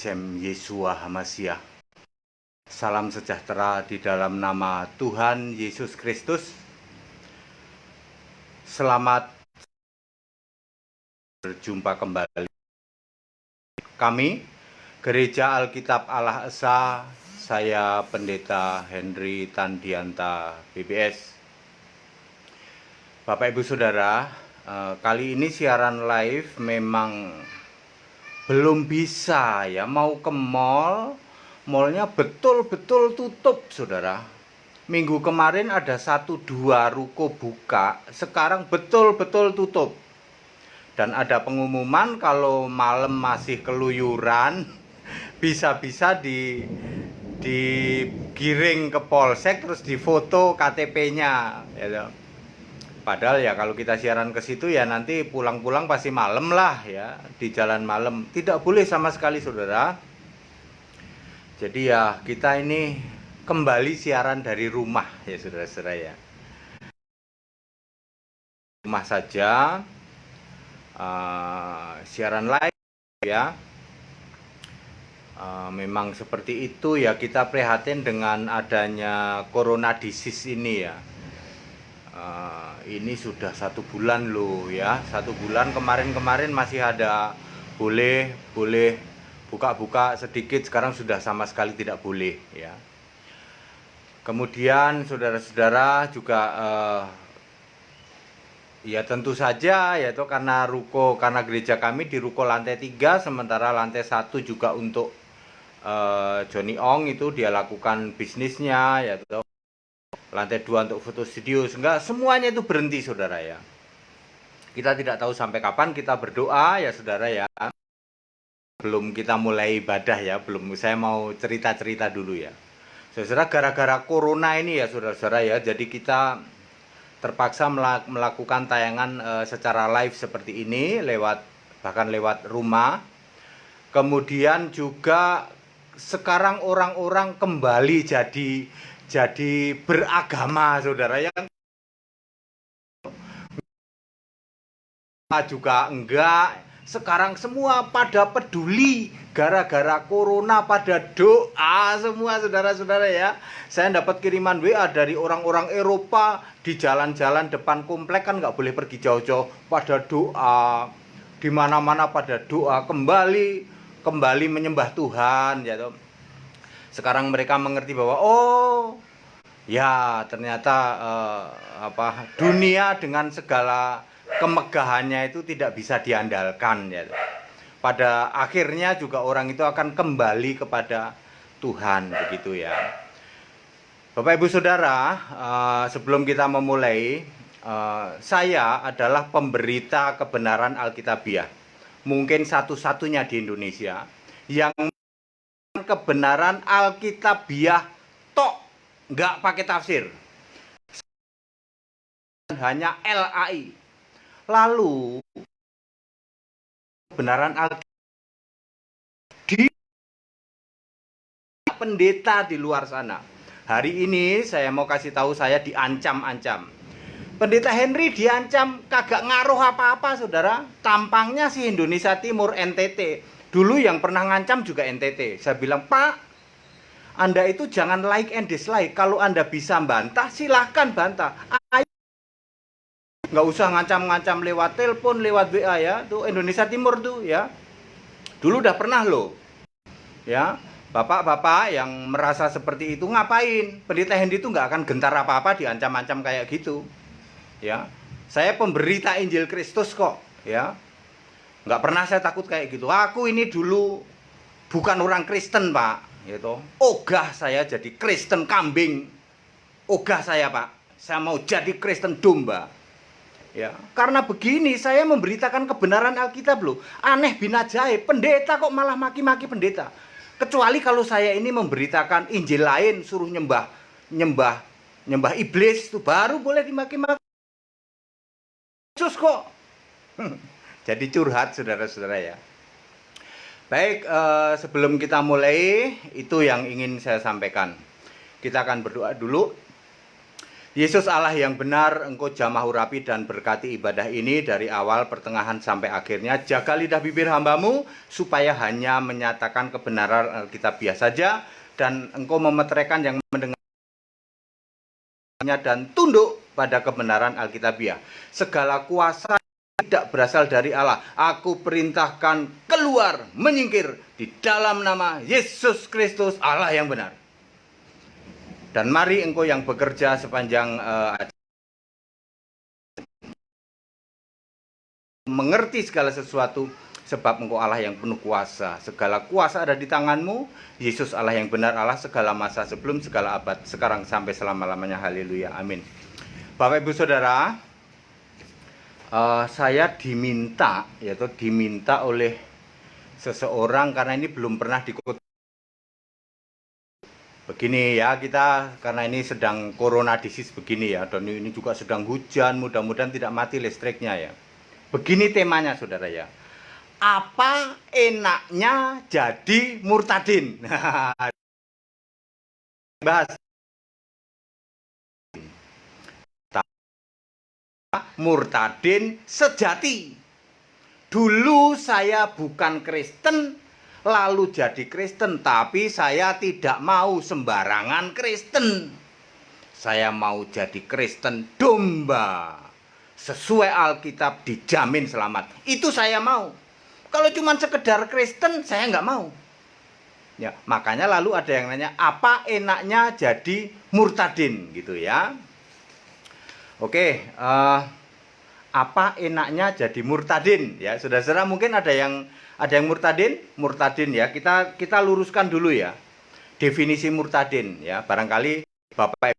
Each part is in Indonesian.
Shem Yeshua Hamasiah. Salam sejahtera di dalam nama Tuhan Yesus Kristus. Selamat berjumpa kembali. Kami, Gereja Alkitab Allah Esa, saya Pendeta Henry Tandianta, BBS. Bapak Ibu Saudara, kali ini siaran live memang belum bisa ya, mau ke mall, mallnya betul-betul tutup saudara. Minggu kemarin ada 1-2 ruko buka, sekarang betul-betul tutup. Dan ada pengumuman kalau malam masih keluyuran, bisa-bisa digiring ke polsek terus difoto KTP-nya ya. Padahal ya kalau kita siaran ke situ ya nanti pulang-pulang pasti malam lah ya, di jalan malam. Tidak boleh sama sekali saudara. Jadi ya kita ini kembali siaran dari rumah ya saudara-saudara ya. Rumah saja, siaran live ya. Memang seperti itu ya, kita prihatin dengan adanya corona disease ini ya. Ini sudah 1 bulan loh ya, 1 bulan. Kemarin masih ada boleh buka-buka sedikit, sekarang sudah sama sekali tidak boleh ya. Kemudian saudara-saudara juga ya tentu saja yaitu karena gereja kami di ruko lantai 3, sementara lantai 1 juga untuk Johnny Ong itu dia lakukan bisnisnya yaitu lantai 2 untuk foto studio, sehingga semuanya itu berhenti saudara ya. Kita tidak tahu sampai kapan, kita berdoa ya saudara ya. Belum kita mulai ibadah ya, saya mau cerita-cerita dulu ya. Saudara, gara-gara corona ini ya saudara-saudara ya, jadi kita terpaksa melakukan tayangan secara live seperti ini, bahkan lewat rumah. Kemudian juga sekarang orang-orang kembali jadi beragama saudara ya, juga enggak. Sekarang semua pada peduli gara-gara corona, pada doa semua saudara-saudara ya. Saya dapat kiriman WA dari orang-orang Eropa, di jalan-jalan depan komplek kan nggak boleh pergi jauh-jauh, pada doa, di mana-mana pada doa, kembali menyembah Tuhan ya toh. Sekarang mereka mengerti bahwa oh ya ternyata dunia dengan segala kemegahannya itu tidak bisa diandalkan ya. Pada akhirnya juga orang itu akan kembali kepada Tuhan begitu ya. Bapak Ibu Saudara, sebelum kita memulai, saya adalah pemberita kebenaran Alkitabiah, mungkin satu-satunya di Indonesia yang kebenaran Alkitabiah tok, nggak pakai tafsir, hanya LAI. Lalu kebenaran Alkitabiah di pendeta di luar sana. Hari ini saya mau kasih tahu, saya diancam-ancam. Pendeta Henry diancam kagak ngaruh apa-apa saudara. Tampangnya sih Indonesia Timur, NTT. Dulu yang pernah ngancam juga NTT. Saya bilang, Pak, Anda itu jangan like and dislike. Kalau Anda bisa bantah, silahkan bantah. Nggak usah ngancam-ngancam lewat telepon, lewat WA ya. Tuh Indonesia Timur tuh ya. Dulu udah pernah loh. Ya, bapak-bapak yang merasa seperti itu ngapain? Pendeta Henry itu nggak akan gentar apa-apa diancam-ancam kayak gitu. Ya, saya pemberita Injil Kristus kok. Ya. Nggak pernah saya takut kayak gitu. Aku ini dulu bukan orang Kristen Pak, gitu. Ogah saya jadi Kristen kambing. Ogah saya Pak, saya mau jadi Kristen domba. Ya, karena begini saya memberitakan kebenaran Alkitab loh. Aneh bin ajaib, pendeta kok malah maki-maki pendeta. Kecuali kalau saya ini memberitakan Injil lain, suruh nyembah iblis, itu baru boleh dimaki-maki. Yesus kok. Jadi curhat saudara-saudara ya. Baik, sebelum kita mulai, itu yang ingin saya sampaikan. Kita akan berdoa dulu. Yesus Allah yang benar, Engkau jamah urapi dan berkati ibadah ini dari awal, pertengahan, sampai akhirnya. Jaga lidah bibir hamba-Mu, supaya hanya menyatakan kebenaran Alkitabiah saja, dan Engkau memeteraikan yang mendengarnya dan tunduk pada kebenaran Alkitabiah. Segala kuasa tidak berasal dari Allah. Aku perintahkan keluar, menyingkir di dalam nama Yesus Kristus, Allah yang benar. Dan mari Engkau yang bekerja sepanjang mengerti segala sesuatu, sebab Engkau Allah yang penuh kuasa. Segala kuasa ada di tangan-Mu. Yesus Allah yang benar, Allah segala masa, sebelum segala abad, sekarang sampai selama-lamanya. Haleluya, amin. Bapak Ibu Saudara, saya diminta oleh seseorang, karena ini belum pernah dikutip. Begini ya, kita karena ini sedang corona disease begini ya, dan ini juga sedang hujan, mudah-mudahan tidak mati listriknya ya. Begini temanya saudara ya, apa enaknya jadi murtadin? Bahas murtadin sejati. Dulu saya bukan Kristen, lalu jadi Kristen, tapi saya tidak mau sembarangan Kristen. Saya mau jadi Kristen domba. Sesuai Alkitab dijamin selamat. Itu saya mau. Kalau cuma sekedar Kristen, saya nggak mau. Ya, makanya lalu ada yang nanya, apa enaknya jadi murtadin gitu ya. Oke, apa enaknya jadi murtadin ya, saudara-saudara. Mungkin ada yang murtadin ya. Kita luruskan dulu ya definisi murtadin ya, barangkali Bapak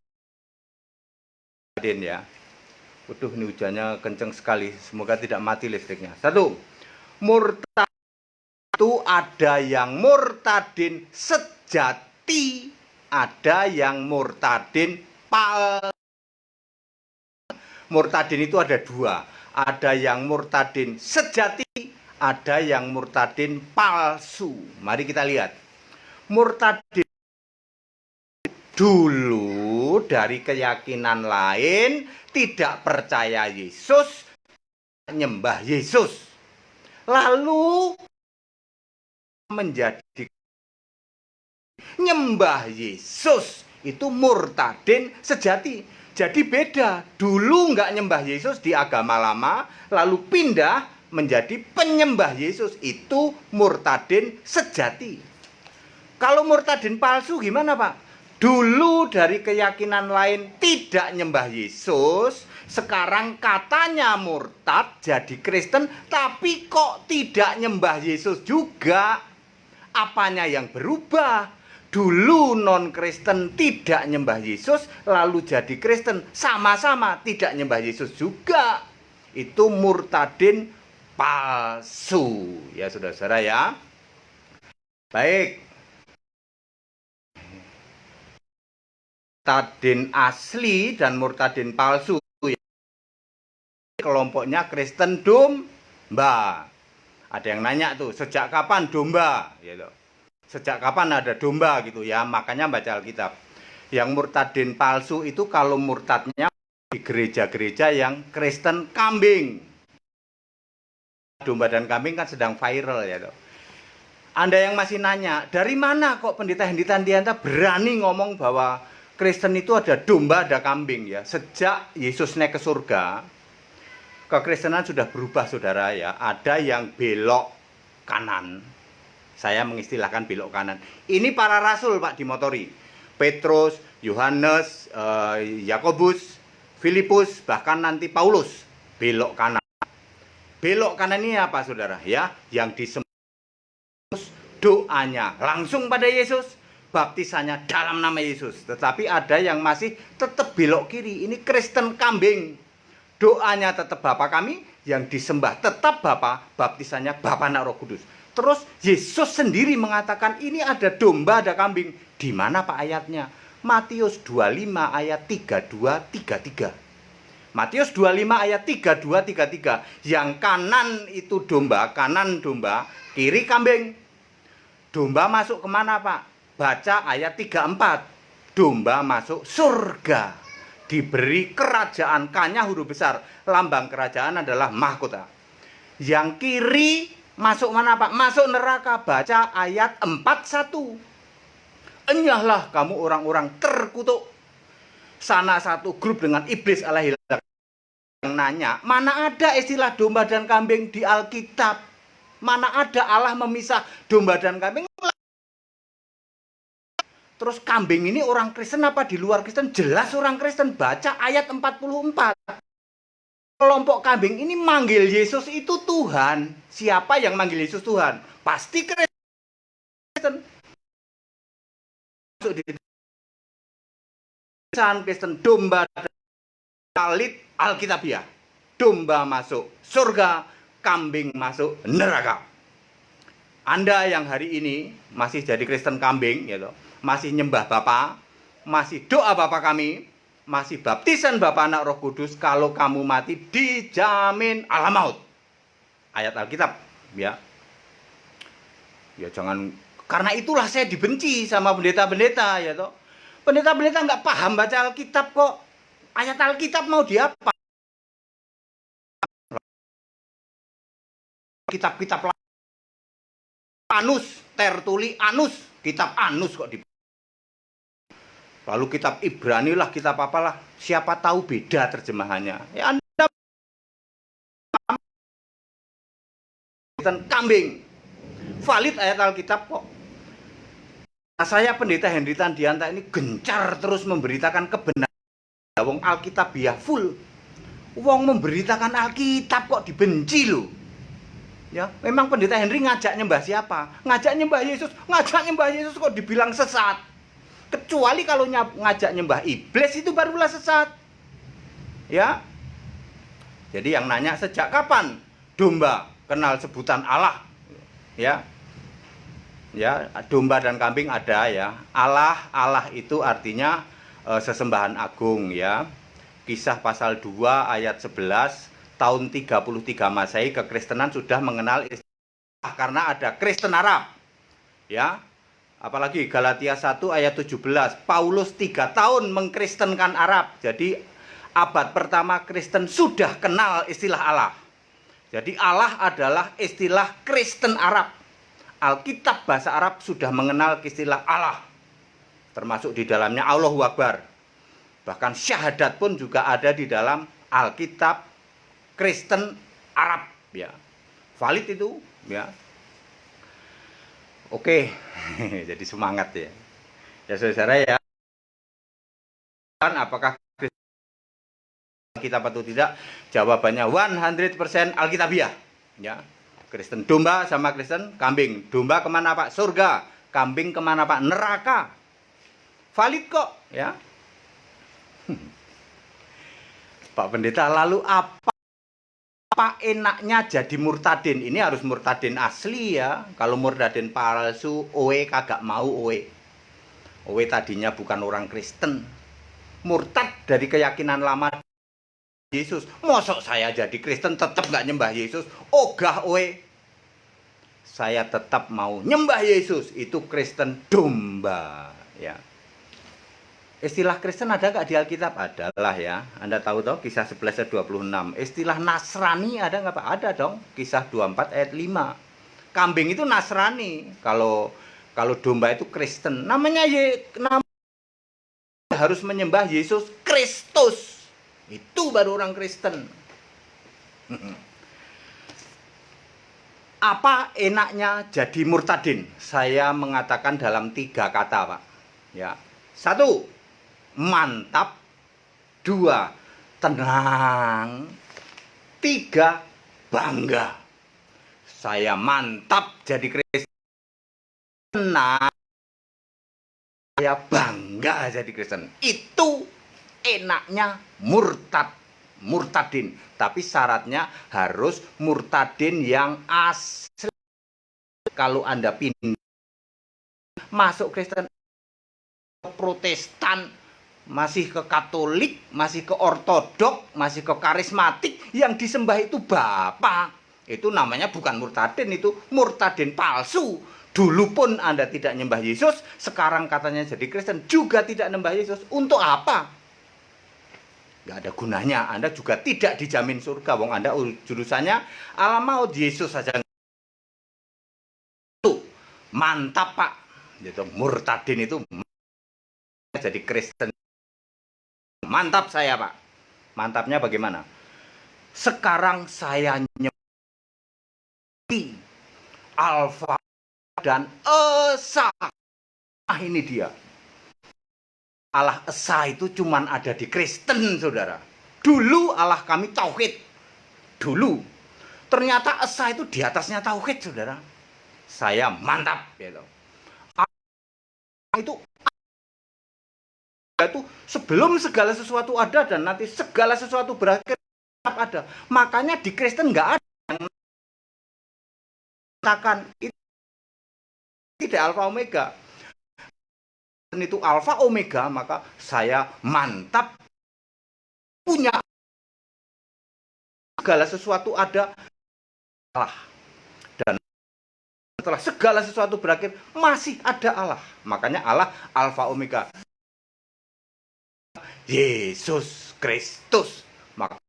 murtadin ya. Waduh, ini hujannya kenceng sekali, semoga tidak mati listriknya. Satu, murtad itu ada yang murtadin sejati, ada yang murtadin palsu. Murtadin itu ada dua, ada yang murtadin sejati, ada yang murtadin palsu. Mari kita lihat. Murtadin dulu dari keyakinan lain, tidak percaya Yesus, nyembah Yesus, lalu menjadi nyembah Yesus, itu murtadin sejati. Jadi beda, dulu nggak nyembah Yesus di agama lama, lalu pindah menjadi penyembah Yesus, itu murtadin sejati. Kalau murtadin palsu gimana Pak? Dulu dari keyakinan lain tidak nyembah Yesus, sekarang katanya murtad jadi Kristen, tapi kok tidak nyembah Yesus juga. Apanya yang berubah? Dulu non-Kristen tidak nyembah Yesus, lalu jadi Kristen, sama-sama tidak nyembah Yesus juga. Itu murtadin palsu. Ya saudara-saudara ya. Baik. Murtadin asli dan murtadin palsu ya. Kelompoknya Kristen domba. Ada yang nanya tuh, sejak kapan domba? Gitu. Sejak kapan ada domba gitu ya, makanya baca Alkitab. Yang murtadin palsu itu kalau murtadnya di gereja-gereja yang Kristen kambing. Domba dan kambing kan sedang viral ya tuh. Anda yang masih nanya, dari mana kok pendeta Hendy Tandianta berani ngomong bahwa Kristen itu ada domba, ada kambing ya. Sejak Yesus naik ke surga, kekristenan sudah berubah saudara ya. Ada yang belok kanan. Saya mengistilahkan belok kanan. Ini para rasul Pak dimotori. Petrus, Yohanes, Yakobus, Filipus, bahkan nanti Paulus belok kanan. Belok kanan ini apa saudara ya? Yang disebut doanya langsung pada Yesus, baptisannya dalam nama Yesus. Tetapi ada yang masih tetap belok kiri. Ini Kristen kambing. Doanya tetap Bapa kami, yang disembah tetap Bapa, baptisannya Bapa Anak Roh Kudus. Terus Yesus sendiri mengatakan ini ada domba, ada kambing. Di mana Pak ayatnya? Matius 25 ayat 32, 33. Matius 25 ayat 32, 33. Yang kanan itu domba, kanan domba, kiri kambing. Domba masuk kemana Pak? Baca ayat 34. Domba masuk surga. diberi kerajaan, K-nya huruf besar. Lambang kerajaan adalah mahkota. Yang kiri masuk mana Pak? Masuk neraka. Baca ayat 41. Enyahlah kamu orang-orang terkutuk. Sana satu grup dengan iblis Allah hilang. Yang nanya, mana ada istilah domba dan kambing di Alkitab? Mana ada Allah memisah domba dan kambing? Terus kambing ini orang Kristen apa di luar Kristen? Jelas orang Kristen. Baca ayat 44. Kelompok kambing ini manggil Yesus itu Tuhan. Siapa yang manggil Yesus Tuhan? Pasti Kristen. Masuk di Kristen, domba Talit Alkitabiah. Domba masuk surga, kambing masuk neraka. Anda yang hari ini masih jadi Kristen kambing, gitu, masih nyembah Bapa, masih doa Bapa kami, masih baptisan Bapa Anak Roh Kudus, kalau kamu mati dijamin alam maut. Ayat Alkitab, ya. Ya jangan, karena itulah saya dibenci sama pendeta-pendeta, ya toh. Pendeta-pendeta nggak paham baca Alkitab kok. Ayat Alkitab mau diapa? Kitab-kitab Anus, Tertuli Anus, kitab Anus kok di. Lalu kitab Ibrani lah, kitab apalah. Siapa tahu beda terjemahannya. Ya Anda kambing. Valid ayat Alkitab kok. Nah, saya pendeta Henry Tandianta ini gencar terus memberitakan kebenaran. Wong Alkitabiah full. Wong memberitakan Alkitab kok dibenci loh. Ya, memang pendeta Henry ngajak nyembah siapa? Ngajak nyembah Yesus. Ngajak nyembah Yesus kok dibilang sesat. Kecuali kalau ngajak nyembah iblis itu barulah sesat. Ya. Jadi yang nanya sejak kapan domba kenal sebutan Allah? Ya. Ya, domba dan kambing ada ya. Allah itu artinya sesembahan agung ya. Kisah pasal 2 ayat 11, tahun 33 Masehi kekristenan sudah mengenal istilah karena ada Kristen Arab. Ya. Apalagi Galatia 1 ayat 17, Paulus 3 tahun mengkristenkan Arab. Jadi abad pertama Kristen sudah kenal istilah Allah. Jadi Allah adalah istilah Kristen Arab. Alkitab bahasa Arab sudah mengenal istilah Allah. Termasuk di dalamnya Allahu Akbar. Bahkan syahadat pun juga ada di dalam Alkitab Kristen Arab ya. Valid itu ya. Oke. Jadi semangat ya. Ya saudara ya. Apakah Alkitab atau tidak? Jawabannya 100% Alkitabiah ya. Kristen domba sama Kristen kambing. Domba kemana Pak? Surga. Kambing kemana Pak? Neraka. Valid kok ya. Pak Pendeta, lalu apa enaknya jadi murtadin? Ini harus murtadin asli ya. Kalau murtadin palsu, owe kagak mau owe. Owe tadinya bukan orang Kristen. Murtad dari keyakinan lama Yesus. Mosok saya jadi Kristen tetap nggak nyembah Yesus? Ogah owe. Saya tetap mau nyembah Yesus. Itu Kristen domba ya. Istilah Kristen ada nggak di Alkitab? Adalah ya. Anda tahu toh kisah 11 ayat 26. Istilah Nasrani ada nggak Pak? Ada dong. Kisah 24 ayat 5. Kambing itu Nasrani. Kalau domba itu Kristen. Namanya harus menyembah Yesus Kristus. Itu baru orang Kristen. Apa enaknya jadi murtadin? Saya mengatakan dalam 3 kata Pak. Ya. 1. Mantap. 2. Tenang. 3. Bangga. Saya mantap jadi Kristen. Tenang. Saya bangga jadi Kristen. Itu enaknya murtadin. Tapi syaratnya harus murtadin yang asli. Kalau Anda pindah masuk Kristen, Protestan, masih ke Katolik, masih ke Ortodok, masih ke karismatik, yang disembah itu Bapa. Itu namanya bukan murtadin, itu murtadin palsu. Dulu pun Anda tidak nyembah Yesus, sekarang katanya jadi Kristen juga tidak nyembah Yesus. Untuk apa? nggak ada gunanya. Anda juga tidak dijamin surga. Wong Anda jurusannya ala maut, Yesus saja. Mantap Pak. Gitu. Murtadin itu jadi Kristen. Mantap saya Pak. Mantapnya bagaimana? Sekarang saya nyemati Alfa dan Esa. Nah ini dia. Allah Esa itu cuman ada di Kristen, saudara. Dulu Allah kami tauhid. Dulu. Ternyata Esa itu di atasnya tauhid, saudara. Saya mantap. Gitu. Itu sebelum segala sesuatu ada dan nanti segala sesuatu berakhir ada. Makanya di Kristen nggak ada yang mengatakan itu tidak alfa omega. Itu alfa omega, maka saya mantap punya segala sesuatu ada Allah. Dan setelah segala sesuatu berakhir masih ada Allah. Makanya Allah alfa omega. Yesus Kristus. Maka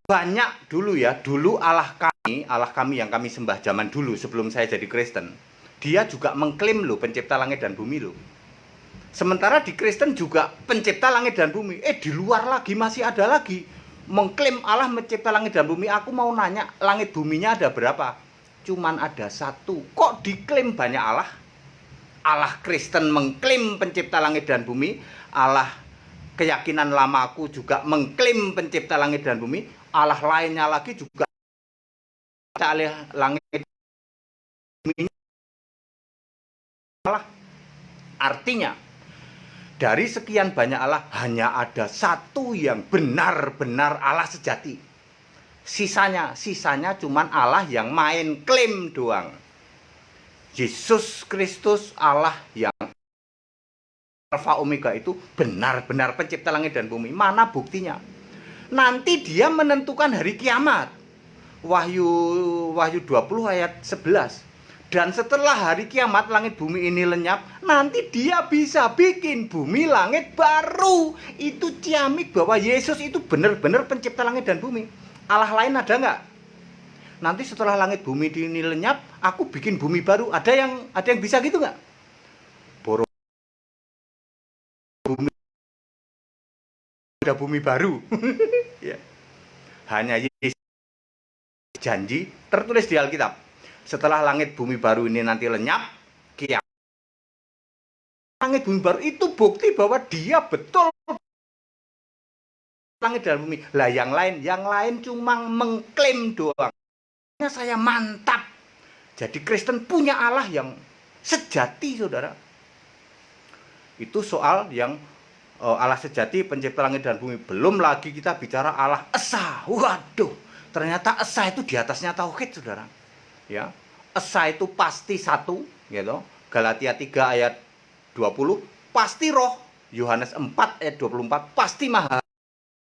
banyak dulu ya, dulu Allah kami yang kami sembah zaman dulu sebelum saya jadi Kristen. Dia juga mengklaim loh pencipta langit dan bumi loh. Sementara di Kristen juga pencipta langit dan bumi. Di luar lagi masih ada lagi. Mengklaim Allah mencipta langit dan bumi. Aku mau nanya, langit buminya ada berapa? Cuman ada satu. Kok diklaim banyak Allah? Allah Kristen mengklaim pencipta langit dan bumi. Allah keyakinan lamaku juga mengklaim pencipta langit dan bumi. Allah lainnya lagi juga langit dan bumi. Artinya dari sekian banyak Allah hanya ada satu yang benar-benar Allah sejati. Sisanya cuman Allah yang main klaim doang. Yesus Kristus Allah yang alfa omega itu benar-benar pencipta langit dan bumi. Mana buktinya? Nanti dia menentukan hari kiamat. Wahyu 20 ayat 11. Dan setelah hari kiamat langit bumi ini lenyap, nanti dia bisa bikin bumi langit baru. Itu ciamik bahwa Yesus itu benar-benar pencipta langit dan bumi. Allah lain ada nggak? Nanti setelah langit bumi ini lenyap, aku bikin bumi baru. Ada yang bisa gitu nggak? Bumi ada bumi baru. Ya. Hanya Yesus janji tertulis di Alkitab. Setelah langit bumi baru ini nanti lenyap, kiamat. Langit bumi baru itu bukti bahwa dia betul langit dan bumi. Lah yang lain cuma mengklaim doang. Saya mantap. Jadi Kristen punya Allah yang sejati, saudara. Itu soal yang Allah sejati pencipta langit dan bumi. Belum lagi kita bicara Allah Esa. Waduh, ternyata Esa itu di atasnya tauhid, saudara. Ya, Esa itu pasti satu, gitu. Galatia 3 ayat 20 pasti roh. Yohanes 4 ayat 24 pasti maha.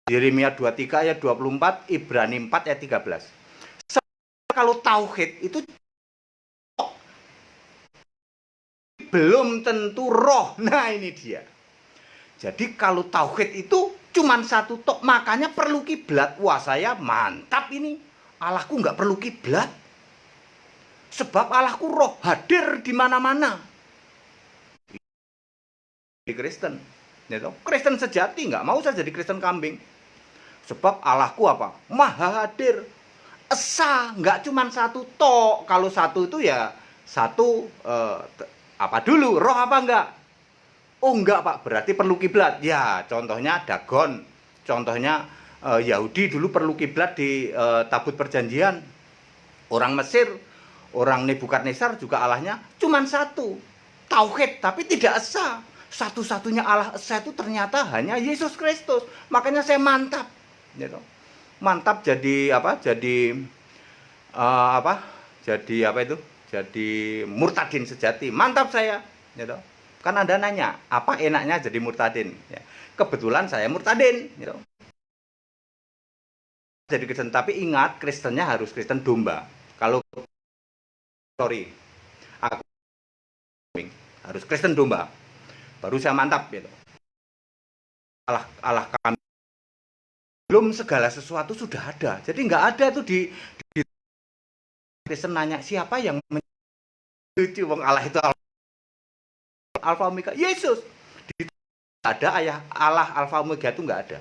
Yeremia 23 ayat 24, Ibrani 4 ayat 13. Kalau tauhid itu belum tentu roh. Nah, ini dia. Jadi kalau tauhid itu cuman satu tok, makanya perlu kiblat. Wah, saya mantap ini. Allahku nggak perlu kiblat. Sebab Allahku roh hadir di mana-mana. Di Kristen, gitu. Kristen sejati, nggak mau saya jadi Kristen kambing. Sebab Allahku apa? Maha hadir. Esa, nggak cuma satu tok. Kalau satu itu ya satu apa dulu? Roh apa enggak? Oh enggak Pak, berarti perlu kiblat. Ya, contohnya Dagon. Contohnya Yahudi dulu perlu kiblat di tabut perjanjian. Orang Mesir, orang Nebukadnezar juga Allahnya cuma satu, tauhid, tapi tidak esa. Satu-satunya Allah esa itu ternyata hanya Yesus Kristus. Makanya saya mantap, gitu. Mantap jadi apa? Jadi Jadi apa itu? Jadi murtadin sejati. Mantap saya, gitu. Kan Anda nanya, apa enaknya jadi murtadin? Ya. Kebetulan saya murtadin, gitu. Jadi Kristen, tapi ingat Kristennya harus Kristen domba. Kalau aku harus Kristen domba, baru saya mantap, gitu. Allah Allah kami belum segala sesuatu sudah ada. Jadi nggak ada tuh di Kristen nanya siapa yang lucu wong Allah itu Alfa Omega Yesus. Ada ayah Allah Alfa Omega itu nggak ada.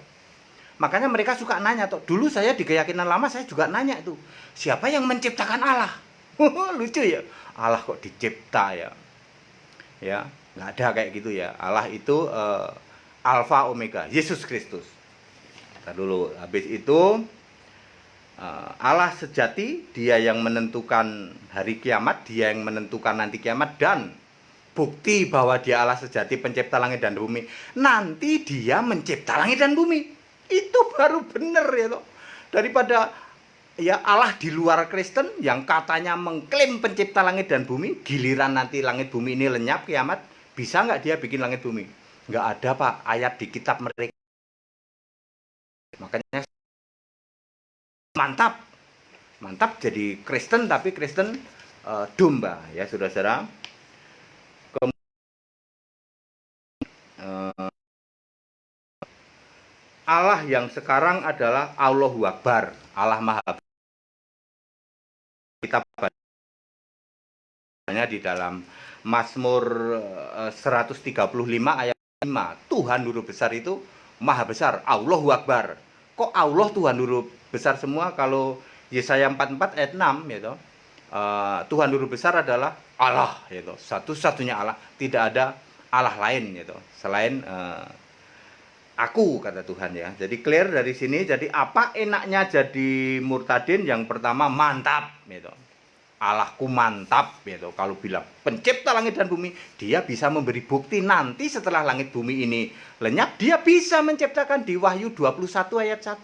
Makanya mereka suka nanya tuh. Dulu saya di keyakinan lama saya juga nanya tuh, siapa yang menciptakan Allah? Lucu ya. Allah kok dicipta ya? Ya, nggak ada kayak gitu ya. Allah itu Alfa Omega, Yesus Kristus. Kita dulu. Habis itu Allah sejati, dia yang menentukan hari kiamat, dia yang menentukan nanti kiamat, dan bukti bahwa dia Allah sejati pencipta langit dan bumi. Nanti dia mencipta langit dan bumi. Itu baru benar ya toh. Daripada ya Allah di luar Kristen yang katanya mengklaim pencipta langit dan bumi, giliran nanti langit bumi ini lenyap kiamat, bisa nggak dia bikin langit bumi? Nggak ada Pak ayat di kitab mereka. Makanya mantap jadi Kristen, tapi Kristen domba ya saudara-saudara. Allah yang sekarang adalah Allahu Akbar, Allah Maha. Kita bacanya di dalam Mazmur 135 ayat 5. Tuhan huruf besar itu Maha besar, Allahu Akbar. Kok Allah Tuhan huruf besar semua? Kalau Yesaya 44 ayat 6 gitu. Tuhan huruf besar adalah Allah gitu. Satu-satunya Allah, tidak ada Allah lain gitu. Selain aku, kata Tuhan ya. Jadi clear dari sini. Jadi apa enaknya jadi murtadin? Yang pertama mantap gitu. Allahku mantap gitu. Kalau bilang pencipta langit dan bumi, dia bisa memberi bukti nanti setelah langit bumi ini lenyap, dia bisa menciptakan di Wahyu 21 ayat 1.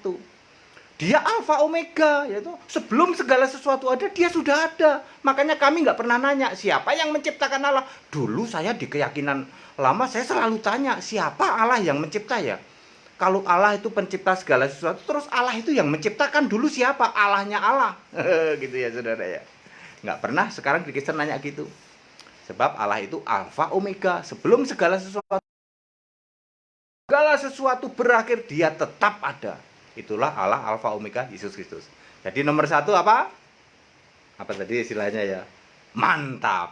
Dia Alfa Omega yaitu sebelum segala sesuatu ada, dia sudah ada. Makanya kami nggak pernah nanya siapa yang menciptakan Allah. Dulu saya di keyakinan lama saya selalu tanya, siapa Allah yang mencipta ya? Kalau Allah itu pencipta segala sesuatu, terus Allah itu yang menciptakan dulu siapa? Allahnya Allah. Gitu ya saudara ya. Nggak pernah sekarang di Kristen nanya gitu. Sebab Allah itu Alfa Omega. Sebelum segala sesuatu berakhir, dia tetap ada. Itulah Allah Alfa Omega, Yesus Kristus. Jadi nomor satu apa? Apa tadi istilahnya ya? Mantap.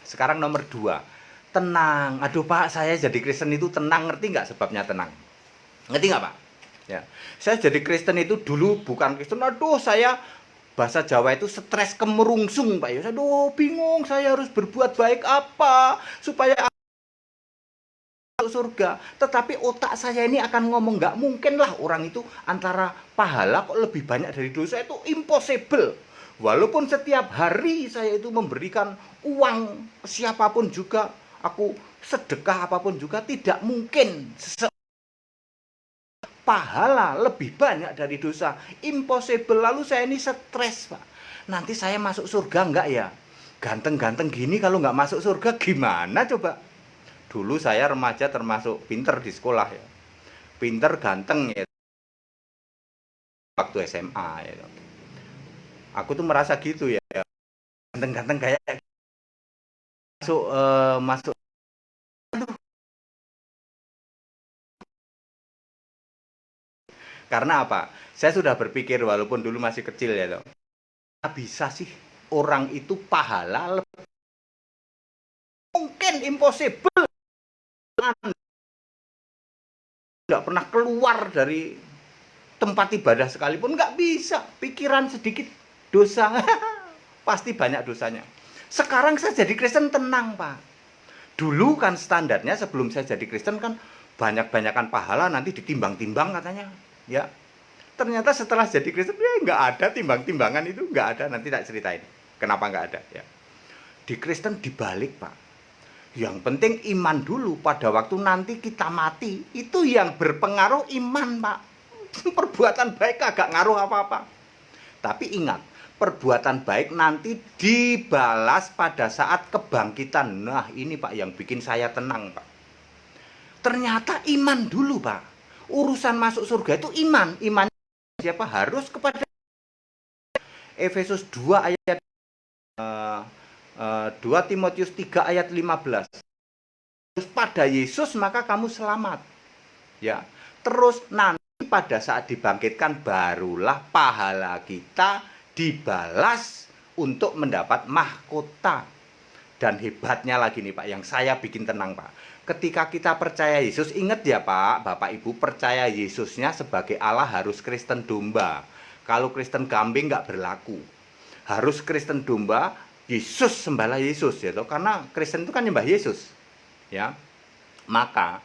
Sekarang nomor dua, tenang. Aduh Pak, saya jadi Kristen itu tenang. Ngerti nggak sebabnya tenang? Ngerti nggak Pak? Ya, saya jadi Kristen itu dulu bukan Kristen. Aduh, saya bahasa Jawa itu stres kemerungsung Pak. Ya, aduh bingung. Saya harus berbuat baik apa supaya surga. Tetapi otak saya ini akan ngomong nggak mungkin lah orang itu antara pahala kok lebih banyak dari dosa, itu impossible. Walaupun setiap hari saya itu memberikan uang siapapun juga, aku sedekah apapun juga, tidak mungkin pahala lebih banyak dari dosa. Impossible. Lalu saya ini stres Pak. Nanti saya masuk surga nggak ya? Ganteng-ganteng gini kalau nggak masuk surga gimana coba? Dulu saya remaja termasuk pinter di sekolah ya. Pinter, ganteng ya. Waktu SMA ya. Aku tuh merasa gitu ya. Ganteng-ganteng kayak masuk karena apa? Saya sudah berpikir walaupun dulu masih kecil ya toh. Bisa sih orang itu pahala mungkin impossible. Nggak pernah keluar dari tempat ibadah sekalipun, nggak bisa. Pikiran sedikit dosa, pasti banyak dosanya. Sekarang saya jadi Kristen tenang Pak. Dulu kan standarnya sebelum saya jadi Kristen kan banyak-banyakan pahala nanti ditimbang-timbang katanya. Ya, ternyata setelah jadi Kristen ya nggak ada timbang-timbangan itu, nggak ada. Nanti tak ceritain kenapa nggak ada. Ya, di Kristen dibalik Pak. Yang penting iman dulu. Pada waktu nanti kita mati, itu yang berpengaruh iman Pak. Perbuatan baik agak ngaruh apa-apa. Tapi ingat, perbuatan baik nanti dibalas pada saat kebangkitan. Nah ini Pak yang bikin saya tenang Pak. Ternyata iman dulu Pak. Urusan masuk surga itu iman. Iman siapa? Harus kepada Efesus 2 ayat 2 Timotius 3 ayat 15. Pada Yesus maka kamu selamat. Ya. Terus nanti pada saat dibangkitkan barulah pahala kita dibalas untuk mendapat mahkota. Dan hebatnya lagi nih Pak, yang saya bikin tenang Pak. Ketika kita percaya Yesus, ingat ya Pak, Bapak Ibu, percaya Yesusnya sebagai Allah harus Kristen domba. Kalau Kristen kambing nggak berlaku. Harus Kristen domba, Yesus, sembahlah Yesus ya toh. Karena Kristen itu kan nyembah Yesus. Ya. Maka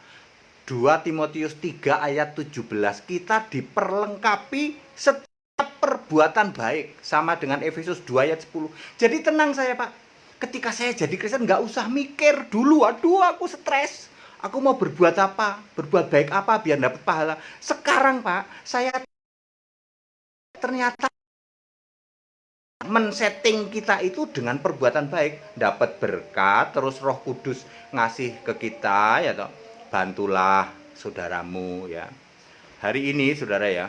2 Timotius 3 ayat 17 kita diperlengkapi setiap perbuatan baik sama dengan Efesus 2 ayat 10. Jadi tenang saya Pak. Ketika saya jadi Kristen nggak usah mikir dulu, aduh aku stres, aku mau berbuat apa, berbuat baik apa biar dapat pahala. Sekarang Pak, saya ternyata men-setting kita itu dengan perbuatan baik, dapat berkat, terus Roh Kudus ngasih ke kita ya toh. Bantulah saudaramu ya. Hari ini saudara ya,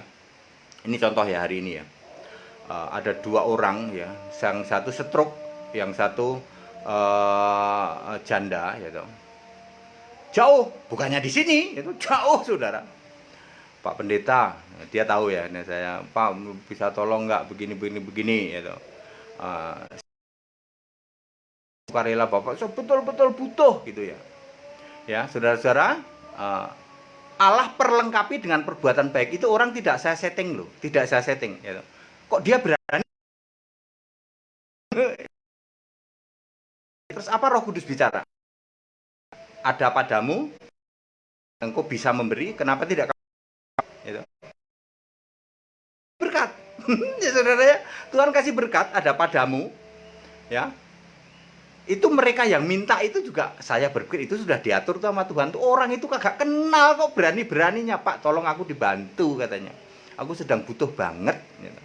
ini contoh ya hari ini ya. Ada 2 orang ya, yang satu stroke, yang satu janda ya toh. Jauh, bukannya di sini, itu jauh saudara. Pak Pendeta, dia tahu ya, ini saya, Pak bisa tolong nggak begini ya toh. Sukarela Bapak, so, betul-betul butuh gitu ya. Ya, saudara-saudara, Allah perlengkapi dengan perbuatan baik itu orang tidak saya setting loh, tidak saya setting ya toh. Kok dia berani? Terus apa Roh Kudus bicara? Ada padamu, engkau bisa memberi, kenapa tidak gitu. Berkat. Ya saudara ya, Tuhan kasih berkat ada padamu. Ya. Itu mereka yang minta itu juga saya berpikir itu sudah diatur sama Tuhan. Tuh orang itu kagak kenal kok berani-beraninya, Pak, tolong aku dibantu katanya. Aku sedang butuh banget gitu.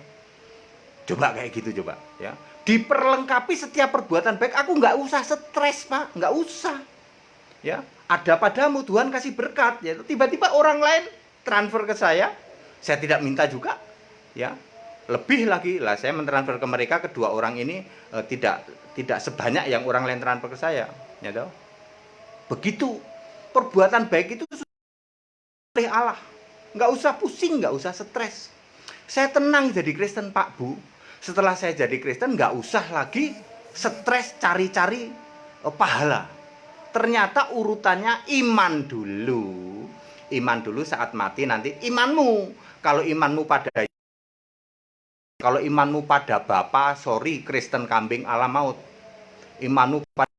Coba kayak gitu coba ya. Diperlengkapi setiap perbuatan baik, aku nggak usah stres Pak, nggak usah ya. Ada padamu, Tuhan kasih berkat ya. Tiba-tiba orang lain transfer ke saya tidak minta juga ya. Lebih lagi lah saya mentransfer ke mereka, kedua orang ini tidak sebanyak yang orang lain transfer ke saya ya toh. Begitu perbuatan baik itu oleh Allah, nggak usah pusing, nggak usah stres. Saya tenang jadi Kristen Pak Bu. Setelah saya jadi Kristen nggak usah lagi stres cari-cari pahala. Ternyata urutannya iman dulu. Iman dulu saat mati nanti imanmu. Kalau imanmu pada Bapa, sorry Kristen kambing ala maut. Imanmu pada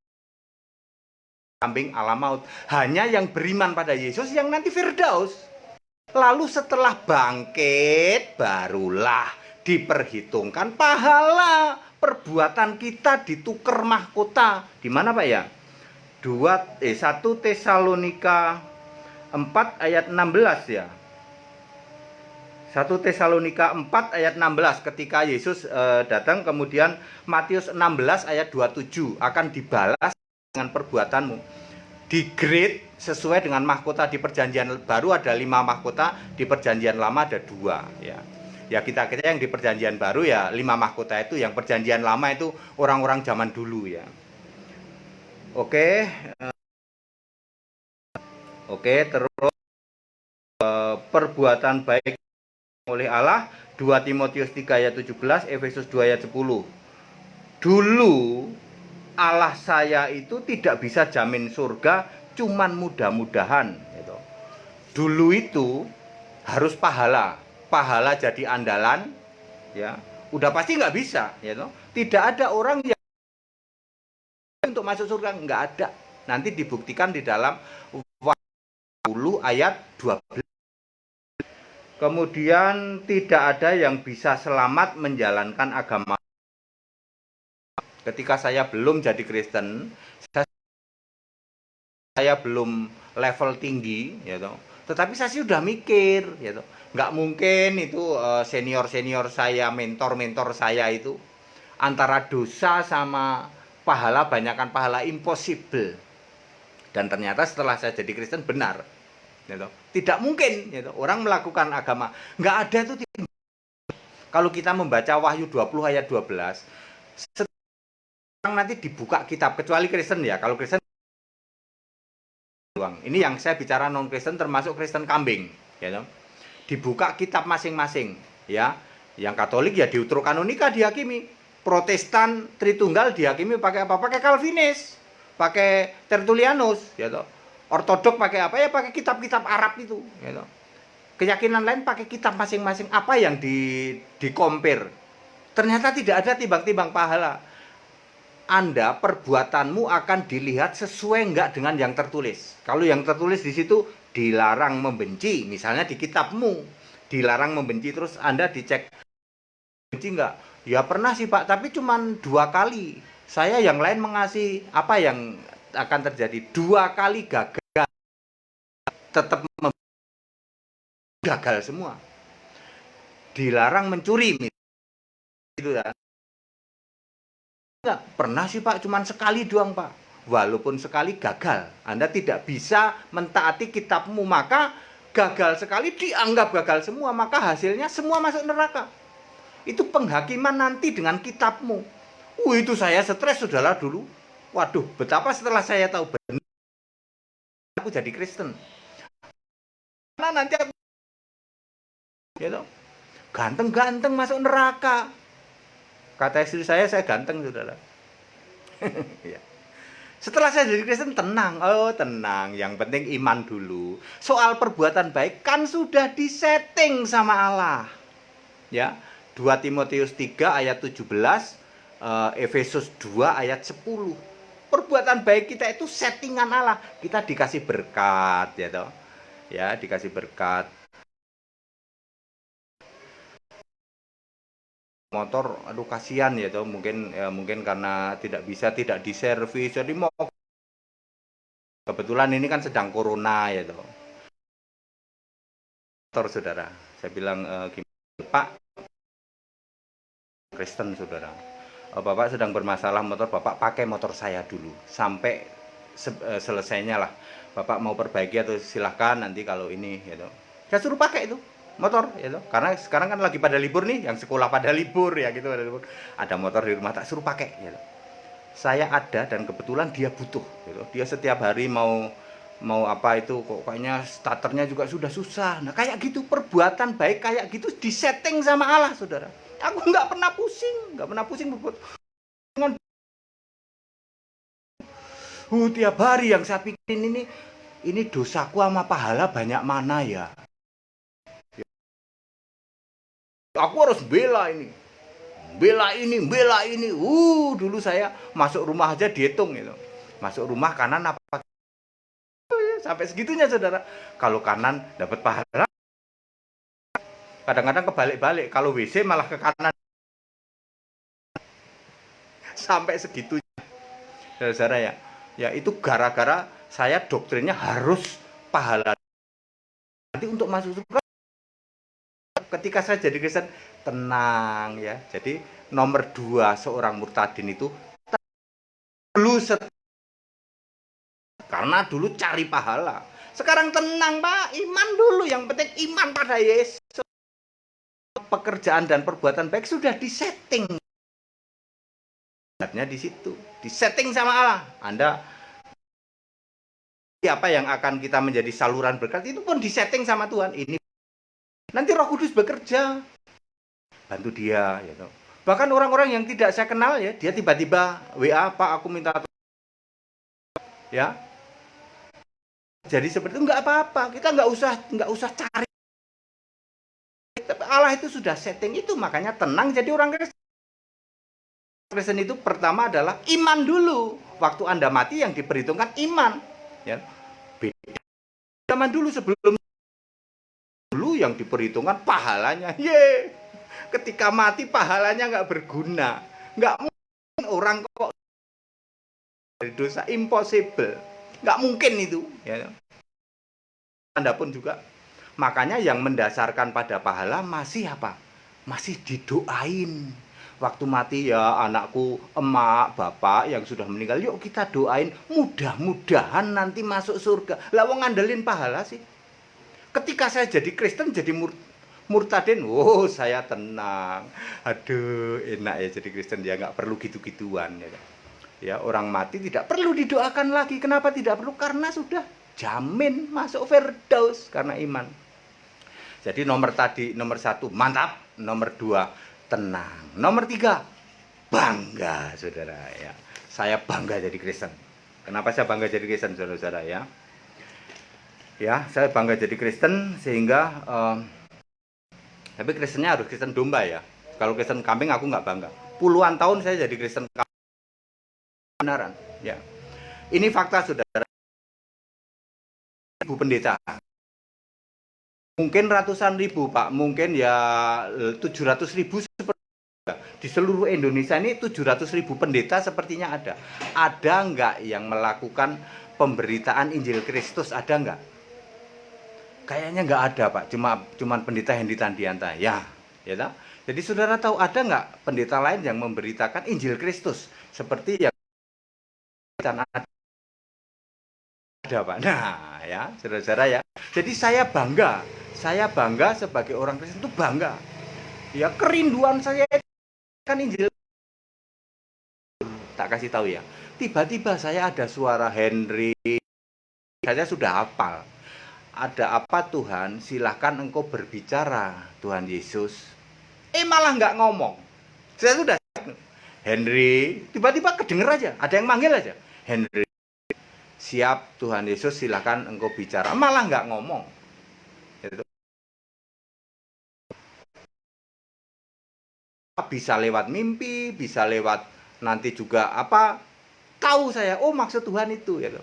kambing ala maut. Hanya yang beriman pada Yesus yang nanti Firdaus. Lalu setelah bangkit barulah diperhitungkan pahala perbuatan kita ditukar mahkota. Di mana Pak ya? 1 Tesalonika 4 ayat 16 ya. 1 Tesalonika 4 ayat 16 ketika Yesus datang, kemudian Matius 16 ayat 27 akan dibalas dengan perbuatanmu. Di grade sesuai dengan mahkota. Di perjanjian baru ada 5 mahkota, di perjanjian lama ada 2 ya. Ya kita yang di perjanjian baru ya 5 mahkota itu, yang perjanjian lama itu orang-orang zaman dulu ya. Oke, terus perbuatan baik oleh Allah 2 Timotius 3 ayat 17, Efesus 2 ayat 10. Dulu Allah saya itu tidak bisa jamin surga, cuman mudah-mudahan gitu. Dulu itu harus pahala jadi andalan ya. Udah pasti nggak bisa ya toh. Tidak ada orang yang untuk masuk surga, nggak ada. Nanti dibuktikan di dalam 10 ayat 12. Kemudian tidak ada yang bisa selamat menjalankan agama. Ketika saya belum jadi Kristen, saya belum level tinggi ya toh. Tetapi saya sih udah mikir ya toh. Nggak mungkin itu senior saya, mentor saya itu antara dosa sama pahala, banyakkan pahala, impossible. Dan ternyata setelah saya jadi Kristen benar ya toh. Tidak mungkin ya toh. Orang melakukan agama nggak ada tuh. Kalau kita membaca Wahyu 20 ayat 12, nanti dibuka kitab, kecuali Kristen ya. Kalau Kristen, ini yang saya bicara non Kristen termasuk Kristen kambing ya toh. Dibuka kitab masing-masing, ya. Yang Katolik ya Deuterokanonika dihakimi, Protestan Tritunggal dihakimi pakai apa? Pakai Calvinis, pakai Tertullianus, ya toh. Ortodok pakai apa? Ya pakai kitab-kitab Arab itu, ya toh. Keyakinan lain pakai kitab masing-masing. Apa yang di compare? Ternyata tidak ada timbang-timbang pahala. Anda perbuatanmu akan dilihat sesuai enggak dengan yang tertulis. Kalau yang tertulis di situ dilarang membenci, misalnya di kitabmu dilarang membenci, terus Anda dicek benci enggak? Ya pernah sih Pak, tapi cuma 2 kali. Saya yang lain mengasihi. Apa yang akan terjadi? 2 kali gagal, tetap gagal semua. Dilarang mencuri, itu ya. Enggak, pernah sih Pak, cuman sekali doang Pak. Walaupun sekali gagal, Anda tidak bisa mentaati kitabmu, maka gagal sekali dianggap gagal semua, maka hasilnya semua masuk neraka. Itu penghakiman nanti dengan kitabmu. Itu saya stres saudara dulu. Waduh, betapa setelah saya tahu benar aku jadi Kristen. Karena nanti aku gitu, ganteng-ganteng masuk neraka. Kata istri saya ganteng saudara. Ya. Setelah saya jadi Kristen tenang, tenang. Yang penting iman dulu. Soal perbuatan baik kan sudah disetting sama Allah. Ya, 2 Timotius 3 ayat 17, Efesus 2 ayat 10. Perbuatan baik kita itu settingan Allah. Kita dikasih berkat, ya toh. Ya, dikasih berkat. Motor, aduh kasihan ya toh, mungkin karena tidak diservis, jadi mau, kebetulan ini kan sedang corona ya toh. Motor saudara, saya bilang gimana Pak, Kristen saudara, Bapak sedang bermasalah motor, Bapak pakai motor saya dulu sampai selesainya lah. Bapak mau perbaiki atau silahkan nanti kalau ini ya toh. Saya suruh pakai itu motor ya toh. Karena sekarang kan lagi pada libur nih, yang sekolah pada libur ya gitu, pada libur. Ada motor di rumah, tak suruh pakai ya toh. Saya ada dan kebetulan dia butuh gitu. Dia setiap hari mau apa itu kok kayaknya starternya juga sudah susah. Nah, kayak gitu perbuatan baik kayak gitu disetting sama Allah, saudara. Aku nggak pernah pusing berbuat dengan tiap hari yang saya pikirin ini dosaku sama pahala banyak mana ya. Aku harus bela ini. Dulu saya masuk rumah aja dihitung gitu. Masuk rumah kanan apa? Sampai segitunya saudara. Kalau kanan dapat pahala. Kadang-kadang kebalik-balik. Kalau WC malah ke kanan. Sampai segitunya. Saudara ya. Ya itu gara-gara saya doktrinnya harus pahala. Nanti untuk masuk surga. Ketika saya jadi Kristen, tenang ya. Jadi nomor 2 seorang murtadin itu dulu karena dulu cari pahala. Sekarang tenang Pak, iman dulu. Yang penting iman pada Yesus. Pekerjaan dan perbuatan baik sudah disetting. Di situ, disetting sama Allah. Anda apa yang akan kita menjadi saluran berkat itu pun disetting sama Tuhan. Ini nanti Roh Kudus bekerja, bantu dia, gitu. Bahkan orang-orang yang tidak saya kenal ya, dia tiba-tiba WA, Pak, aku minta, ya. Jadi seperti itu nggak apa-apa, kita nggak usah cari. Allah itu sudah setting itu, makanya tenang jadi orang Kristen. Kristen itu pertama adalah iman dulu. Waktu Anda mati yang diperhitungkan iman, ya. Beda zaman dulu sebelum yang diperhitungkan pahalanya. Ketika mati pahalanya nggak berguna. Nggak mungkin orang kok dari dosa, impossible. Nggak mungkin itu. Ya. Anda pun juga. Makanya yang mendasarkan pada pahala masih apa? Masih didoain. Waktu mati ya anakku, emak, bapak yang sudah meninggal, yuk kita doain. Mudah-mudahan nanti masuk surga. Lah wong ngandelin pahala sih. Ketika saya jadi Kristen, jadi murtadin, saya tenang. Aduh, enak ya jadi Kristen, ya nggak perlu gitu-gituan. Ya, orang mati tidak perlu didoakan lagi. Kenapa tidak perlu? Karena sudah jamin masuk Firdaus karena iman. Jadi nomor 1 mantap, nomor 2 tenang, nomor 3 bangga, saudara ya. Saya bangga jadi Kristen. Kenapa saya bangga jadi Kristen, saudara ya? Ya, saya bangga jadi Kristen sehingga tapi Kristennya harus Kristen domba ya. Kalau Kristen kambing aku nggak bangga. Puluhan tahun saya jadi Kristen kambing benaran ya. Ini fakta, saudara. Ibu pendeta mungkin ratusan ribu, Pak, mungkin ya 700.000 seperti di seluruh Indonesia ini 700.000 pendeta sepertinya ada. Ada nggak yang melakukan pemberitaan Injil Kristus? Ada nggak? Kayaknya nggak ada, Pak. Cuman pendeta Hendy Tandianta ya, ya tak? Jadi saudara tahu ada nggak pendeta lain yang memberitakan Injil Kristus seperti yang ada, Pak? Nah, ya, saudara-saudara ya. Jadi saya bangga sebagai orang Kristen itu bangga. Ya, kerinduan saya kan Injil. Tak kasih tahu ya. Tiba-tiba saya ada suara Henry. Saya sudah hafal. Ada apa Tuhan? Silahkan engkau berbicara, Tuhan Yesus. Malah nggak ngomong. Saya sudah Henry. Tiba-tiba kedenger aja. Ada yang manggil aja. Henry. Siap, Tuhan Yesus, silahkan engkau bicara. Malah nggak ngomong. Itu. Bisa lewat mimpi, bisa lewat nanti juga apa, tahu saya, oh maksud Tuhan itu gitu.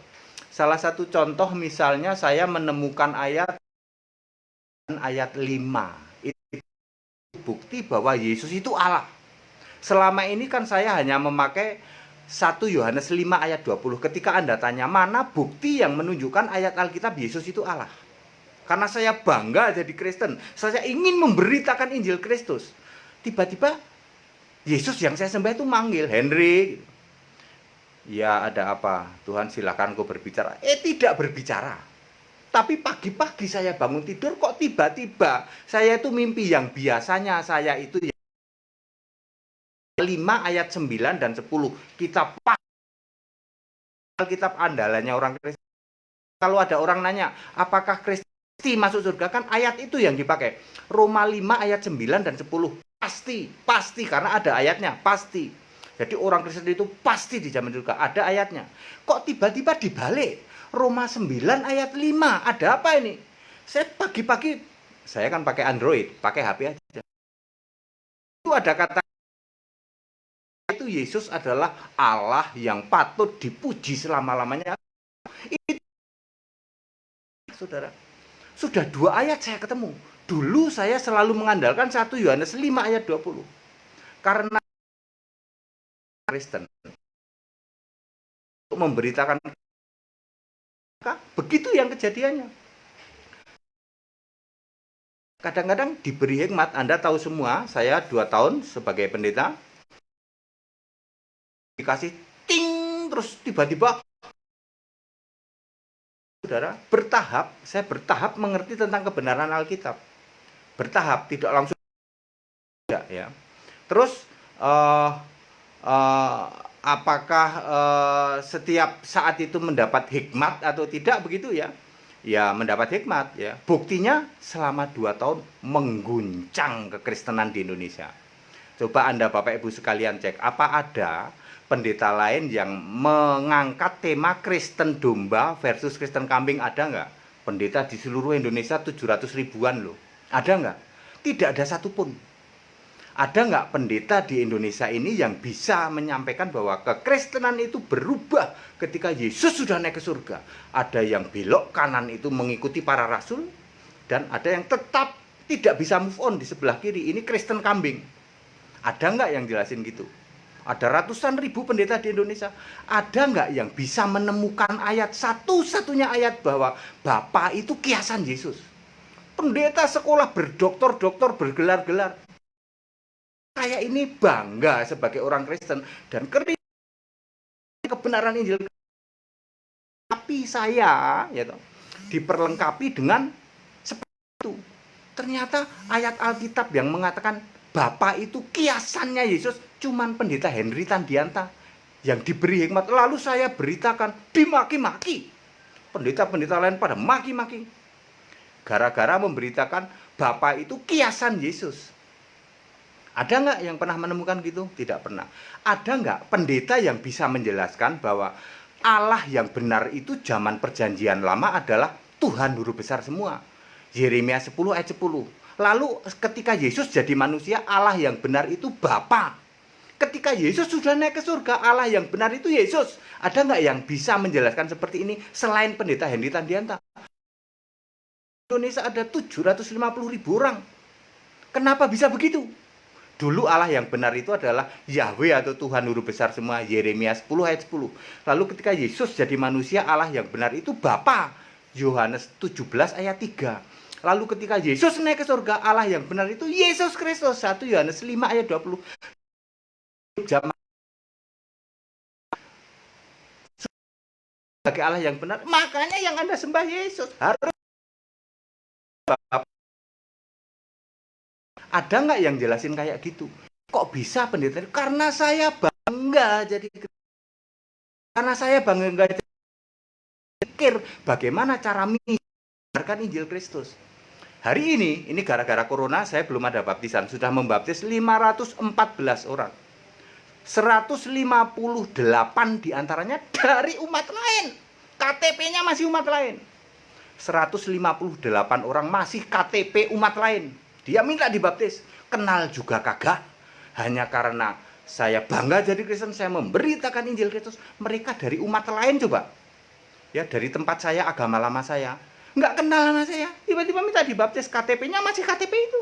Salah satu contoh misalnya saya menemukan ayat 5 itu bukti bahwa Yesus itu Allah. Selama ini kan saya hanya memakai 1 Yohanes 5 ayat 20. Ketika Anda tanya mana bukti yang menunjukkan ayat Alkitab Yesus itu Allah. Karena saya bangga jadi Kristen, saya ingin memberitakan Injil Kristus. Tiba-tiba Yesus yang saya sembah itu manggil, Henry. Ya, ada apa? Tuhan silakan kau berbicara. Tidak berbicara. Tapi pagi-pagi saya bangun tidur kok tiba-tiba saya itu mimpi yang biasanya saya itu 5 ayat 9 dan 10. Kitab andalannya orang Kristen. Kalau ada orang nanya, apakah Kristi masuk surga? Kan ayat itu yang dipakai. Roma 5 ayat 9 dan 10. Pasti karena ada ayatnya, pasti. Jadi orang Kristen itu pasti dijamin surga, ada ayatnya. Kok tiba-tiba dibalik? Roma 9 ayat 5, ada apa ini? Saya pagi-pagi, saya kan pakai Android, pakai HP aja. Itu ada kata itu Yesus adalah Allah yang patut dipuji selama-lamanya. Itu, saudara, sudah 2 ayat saya ketemu. Dulu saya selalu mengandalkan 1 Yohanes 5 ayat 20. Karena Kristen untuk memberitakan begitu yang kejadiannya. Kadang-kadang diberi hikmat. Anda tahu semua, saya 2 tahun sebagai pendeta dikasih ting terus tiba-tiba saudara bertahap, saya bertahap mengerti tentang kebenaran Alkitab. Bertahap, tidak langsung ya. Terus apakah setiap saat itu mendapat hikmat atau tidak begitu ya? Ya mendapat hikmat ya. Buktinya selama 2 tahun mengguncang kekristenan di Indonesia. Coba Anda Bapak Ibu sekalian cek, apa ada pendeta lain yang mengangkat tema Kristen domba versus Kristen kambing? Ada nggak? Pendeta di seluruh Indonesia 700 ribuan loh. Ada nggak? Tidak ada satupun. Ada nggak pendeta di Indonesia ini yang bisa menyampaikan bahwa kekristenan itu berubah ketika Yesus sudah naik ke surga? Ada yang belok kanan itu mengikuti para rasul, dan ada yang tetap tidak bisa move on di sebelah kiri. Ini Kristen kambing. Ada nggak yang jelasin gitu? Ada ratusan ribu pendeta di Indonesia. Ada nggak yang bisa menemukan ayat satu-satunya ayat bahwa Bapa itu kiasan Yesus? Pendeta sekolah berdoktor-doktor bergelar-gelar. Saya ini bangga sebagai orang Kristen dan kebenaran Injil. Tapi saya ya toh, diperlengkapi dengan seperti itu. Ternyata ayat Alkitab yang mengatakan Bapa itu kiasannya Yesus cuman pendeta Henry Tandianta yang diberi hikmat. Lalu saya beritakan dimaki-maki. Pendeta-pendeta lain pada maki-maki. Gara-gara memberitakan Bapa itu kiasan Yesus. Ada nggak yang pernah menemukan gitu? Tidak pernah. Ada nggak pendeta yang bisa menjelaskan bahwa Allah yang benar itu zaman perjanjian lama adalah Tuhan huruf besar semua? Yeremia 10 ayat 10. Lalu ketika Yesus jadi manusia, Allah yang benar itu Bapa. Ketika Yesus sudah naik ke surga, Allah yang benar itu Yesus. Ada nggak yang bisa menjelaskan seperti ini selain pendeta Hendy Tandianta? Indonesia ada 750.000 orang. Kenapa bisa begitu? Dulu Allah yang benar itu adalah Yahweh atau Tuhan huruf besar semua, Yeremia 10 ayat 10. Lalu ketika Yesus jadi manusia, Allah yang benar itu Bapa, Yohanes 17 ayat 3. Lalu ketika Yesus naik ke surga, Allah yang benar itu Yesus Kristus, 1 Yohanes 5 ayat 20. Zaman sebagai Allah yang benar, makanya yang Anda sembah Yesus harus. Ada nggak yang jelasin kayak gitu? Kok bisa pendeta? Karena saya bangga jadi, karena saya bangga jadi pikir bagaimana cara menyebarkan Injil Kristus. Hari ini gara-gara corona saya belum ada baptisan, sudah membaptis 514 orang. 158 diantaranya dari umat lain. KTP-nya masih umat lain. 158 orang masih KTP umat lain. Dia minta dibaptis, kenal juga kagak. Hanya karena saya bangga jadi Kristen, saya memberitakan Injil Kristus. Mereka dari umat lain coba. Ya, dari tempat saya, agama lama saya. Nggak kenal sama saya. Tiba-tiba minta dibaptis, KTP-nya masih KTP itu.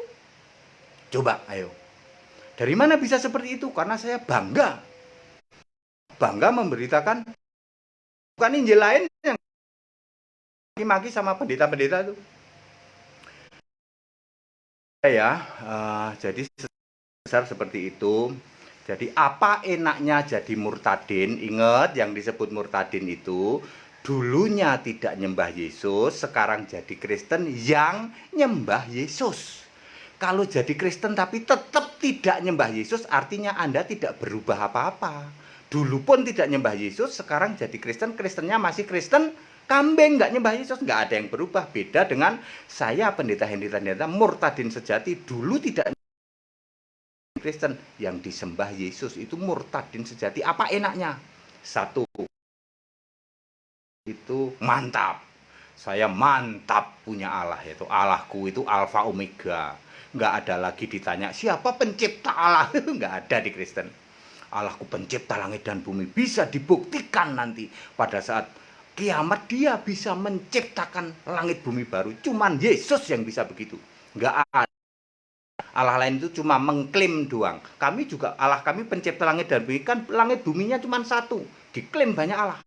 Coba, ayo. Dari mana bisa seperti itu? Karena saya bangga. Bangga memberitakan bukan Injil lain yang maki-maki sama pendeta-pendeta itu. Jadi besar seperti itu. Jadi apa enaknya jadi murtadin? Ingat yang disebut murtadin itu dulunya tidak nyembah Yesus, sekarang jadi Kristen yang nyembah Yesus. Kalau jadi Kristen tapi tetap tidak nyembah Yesus, artinya Anda tidak berubah apa-apa. Dulu pun tidak nyembah Yesus, sekarang jadi Kristen, Kristennya masih Kristen kambing, nggak nyembah Yesus, nggak ada yang berubah. Beda dengan saya, pendeta Hendy Tandianta, murtadin sejati, dulu tidak Kristen, yang disembah Yesus itu murtadin sejati. Apa enaknya? Satu, itu mantap. Saya mantap punya Allah, yaitu Allahku itu Alfa Omega. Nggak ada lagi ditanya siapa pencipta Allah, nggak ada di Kristen. Allahku pencipta langit dan bumi, bisa dibuktikan nanti pada saat kiamat dia bisa menciptakan langit bumi baru. Cuman Yesus yang bisa begitu. Nggak ada. Allah lain itu cuma mengklaim doang. Kami juga, Allah kami pencipta langit dan bumi, kan langit buminya cuma satu. Diklaim banyak Allah.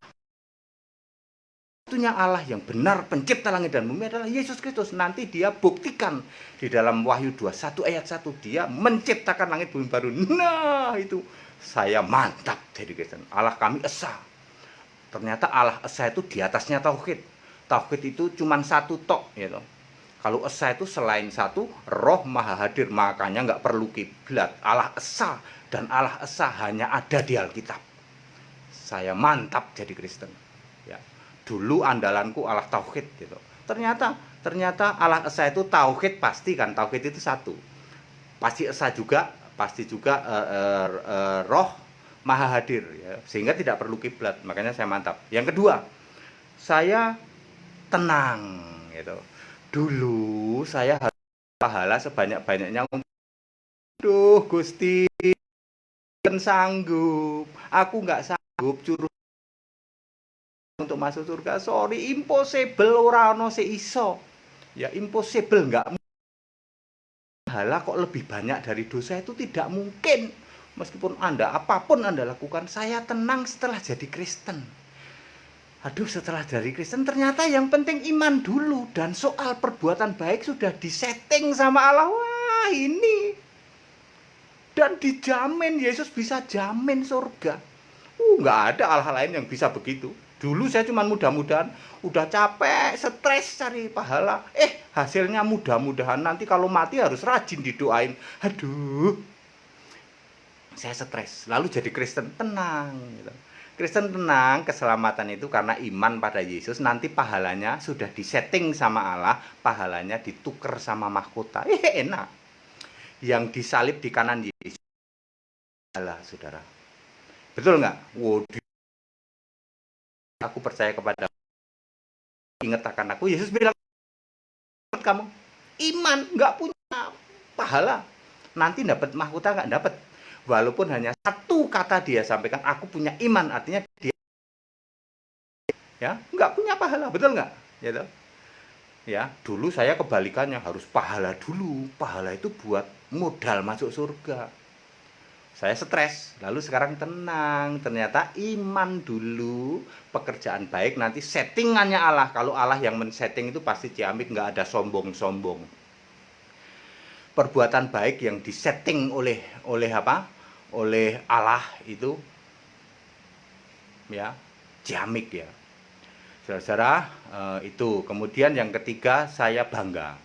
Satunya Allah yang benar pencipta langit dan bumi adalah Yesus Kristus. Nanti dia buktikan di dalam Wahyu 21 ayat 1. Dia menciptakan langit bumi baru. Nah itu saya mantap jadi Kristen. Allah kami esa. Ternyata Allah esa itu di atasnya tauhid. Tauhid itu cuma satu tok gitu. Kalau esa itu selain satu, roh maha hadir, makanya nggak perlu kiblat. Allah esa, dan Allah esa hanya ada di Alkitab. Saya mantap jadi Kristen. Ya. Dulu andalanku Allah tauhid gitu. Ternyata Allah esa itu tauhid pasti kan, tauhid itu satu. Pasti esa juga, pasti juga roh maha hadir ya, sehingga tidak perlu kiblat. Makanya saya mantap. Yang kedua, saya tenang gitu. Dulu saya harus pahala sebanyak-banyaknya. Duh Gusti, kan sanggup. Aku nggak sanggup curus untuk masuk surga. Sorry, impossible, ora ono seiso. Ya impossible, nggak. Pahala kok lebih banyak dari dosa itu tidak mungkin. Meskipun Anda apapun Anda lakukan, saya tenang setelah jadi Kristen. Aduh, setelah dari Kristen ternyata yang penting iman dulu, dan soal perbuatan baik sudah disetting sama Allah. Wah, ini. Dan dijamin, Yesus bisa jamin surga. Nggak ada Allah lain yang bisa begitu. Dulu saya cuma mudah-mudahan, udah capek, stres cari pahala. Hasilnya mudah-mudahan nanti kalau mati harus rajin didoain. Aduh, saya stres. Lalu jadi Kristen, tenang gitu. Kristen tenang, keselamatan itu karena iman pada Yesus. Nanti pahalanya sudah disetting sama Allah, pahalanya ditukar sama mahkota. Enak. Yang disalib di kanan Yesus. Allah, saudara. Betul nggak? Waduh. Aku percaya kepada ingat akan aku. Yesus bilang, kamu iman nggak punya pahala, nanti dapat mahkota nggak dapat. Walaupun hanya satu kata dia sampaikan, aku punya iman, artinya dia ya nggak punya pahala, betul nggak? Ya, ya dulu saya kebalikannya, harus pahala dulu. Pahala itu buat modal masuk surga. Saya stres, lalu sekarang tenang. Ternyata iman dulu, pekerjaan baik, nanti settingannya Allah. Kalau Allah yang men-setting itu pasti ciamik, nggak ada sombong-sombong. Perbuatan baik yang disetting oleh apa? Oleh Allah itu, ya ciamik ya. Saudara-saudara, itu. Kemudian yang ketiga, saya bangga.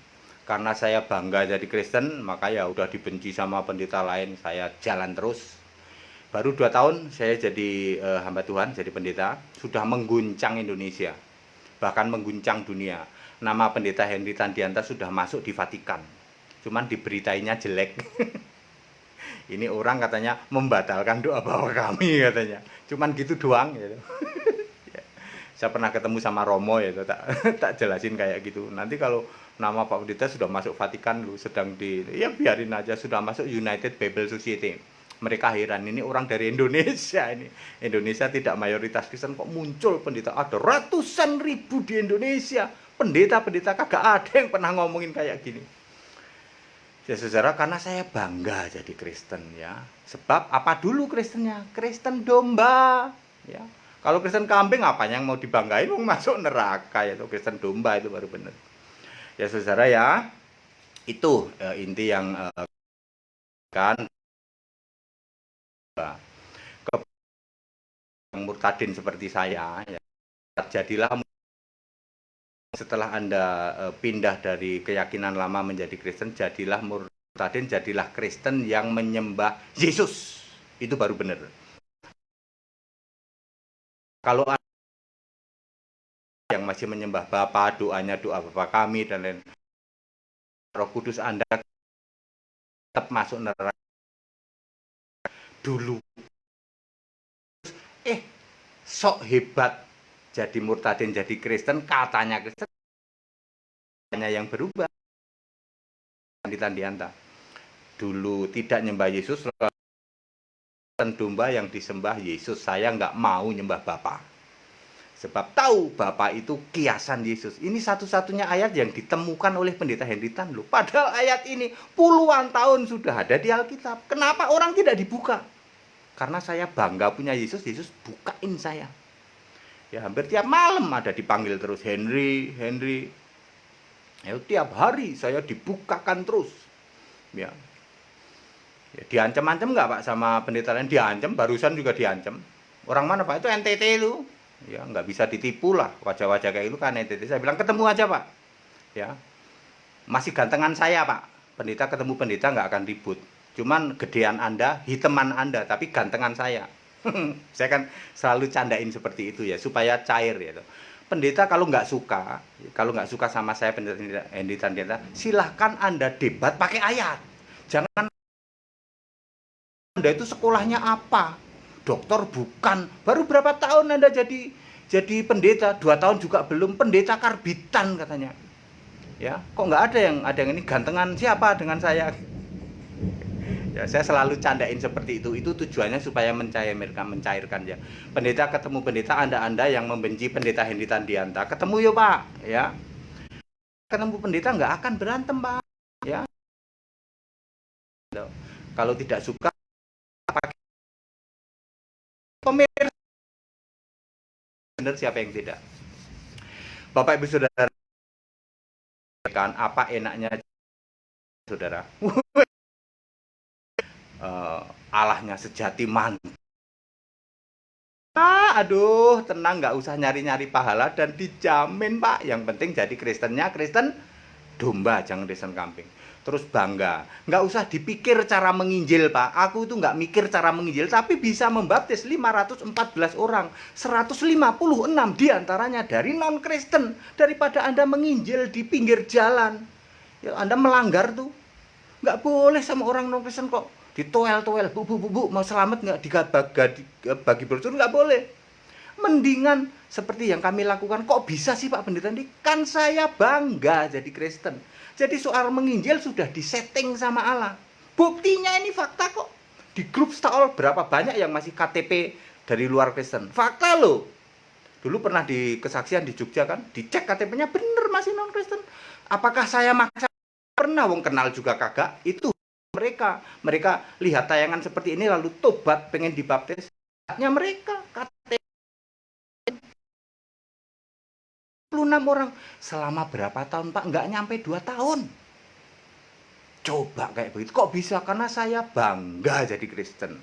Karena saya bangga jadi Kristen, maka ya udah dibenci sama pendeta lain, saya jalan terus. Baru 2 tahun saya jadi hamba Tuhan, jadi pendeta, sudah mengguncang Indonesia, bahkan mengguncang dunia. Nama pendeta Henry Tandianta sudah masuk di Vatikan, cuman diberitainya jelek. Ini orang katanya membatalkan doa bawa kami katanya, cuman gitu doang gitu. Saya pernah ketemu sama Romo ya, tak jelasin kayak gitu. Nanti kalau nama Pak Pendeta sudah masuk Vatikan, lu sedang ya biarin aja, sudah masuk United Bible Society. Mereka heran, ini orang dari Indonesia ini. Indonesia tidak mayoritas Kristen, kok muncul pendeta? Ada ratusan ribu di Indonesia. Pendeta-pendeta kagak ada yang pernah ngomongin kayak gini. Ya saudara, karena saya bangga jadi Kristen ya. Sebab apa dulu Kristennya? Kristen domba ya. Kalau Kristen kambing apa yang mau dibanggain, mau masuk neraka ya. Itu Kristen domba itu baru benar. Ya saudara ya, itu inti yang kan murtadin seperti saya ya. Jadilah setelah Anda pindah dari keyakinan lama menjadi Kristen, jadilah murtadin, jadilah Kristen yang menyembah Yesus. Itu baru benar. Kalau yang masih menyembah Bapa, doanya doa Bapa kami dan lain, Roh Kudus Anda tetap masuk neraka dulu. Sok hebat jadi murtadin, jadi Kristen, katanya Kristen, hanya yang berubah. Tandianta dulu tidak nyembah Yesus, domba yang disembah Yesus. Saya nggak mau nyembah Bapa, sebab tahu Bapa itu kiasan Yesus. Ini satu-satunya ayat yang ditemukan oleh pendeta Henry Tan loh. Padahal ayat ini puluhan tahun sudah ada di Alkitab. Kenapa orang tidak dibuka? Karena saya bangga punya Yesus, Yesus bukain saya. Ya hampir tiap malam ada dipanggil terus, Henry. Ya tiap hari saya dibukakan terus. Ya. Ya diancam-ancam nggak Pak sama pendeta lain? Diancam, barusan juga diancam. Orang mana Pak? Itu NTT itu. Ya nggak bisa ditipu lah, wajah-wajah kayak itu kan NTT. Saya bilang ketemu aja Pak. Ya masih gantengan saya Pak. Pendeta ketemu pendeta nggak akan ribut. Cuman gedean Anda, hiteman Anda, tapi gantengan saya. Saya kan selalu candain seperti itu ya, supaya cair ya. Pendeta kalau nggak suka sama saya pendeta Henry Tandianta, silahkan Anda debat pakai ayat. Jangan Anda itu sekolahnya apa? Dokter bukan. Baru berapa tahun Anda jadi pendeta? 2 tahun juga belum. Pendeta karbitan katanya. Ya, kok nggak ada yang ini gantengan siapa dengan saya? Ya, saya selalu candain seperti itu. Itu tujuannya supaya mencairkan ya. Pendeta ketemu pendeta, Anda yang membenci pendeta Henry Tandianta, ketemu yuk Pak, ya. Ketemu pendeta nggak akan berantem Pak, ya. Kalau tidak suka pakai pemirsa, benar siapa yang tidak? Bapak Ibu Saudara, kan apa enaknya saudara? Allahnya sejati mantap. Aduh, tenang, nggak usah nyari-nyari pahala dan dijamin Pak. Yang penting jadi Kristennya Kristen domba, jangan Kristen kambing. terus bangga. Nggak usah dipikir cara menginjil, Pak. Aku itu nggak mikir cara menginjil, tapi bisa membaptis 514 orang. 156 diantaranya dari non-Kristen. Daripada Anda menginjil di pinggir jalan. Ya, Anda melanggar tuh. Nggak boleh sama orang non-Kristen kok. Ditoel-toel, bu, mau selamat nggak bagi brosur, nggak boleh. Mendingan seperti yang kami lakukan. Kok bisa sih Pak Pendeta ini? Kan saya bangga jadi Kristen. Jadi soal menginjil sudah disetting sama Allah. Buktinya ini fakta kok. Di grup Staol berapa banyak yang masih KTP dari luar Kristen. Fakta loh. Dulu pernah di kesaksian di Jogja kan, dicek KTP-nya bener masih non Kristen. Apakah saya maksa? Pernah wong kenal juga kagak. Itu mereka lihat tayangan seperti ini lalu tobat pengen dibaptis. Hanya mereka KTP 6 orang selama berapa tahun Pak? Nggak nyampe 2 tahun. Coba kayak begitu. Kok bisa? Karena saya bangga jadi Kristen.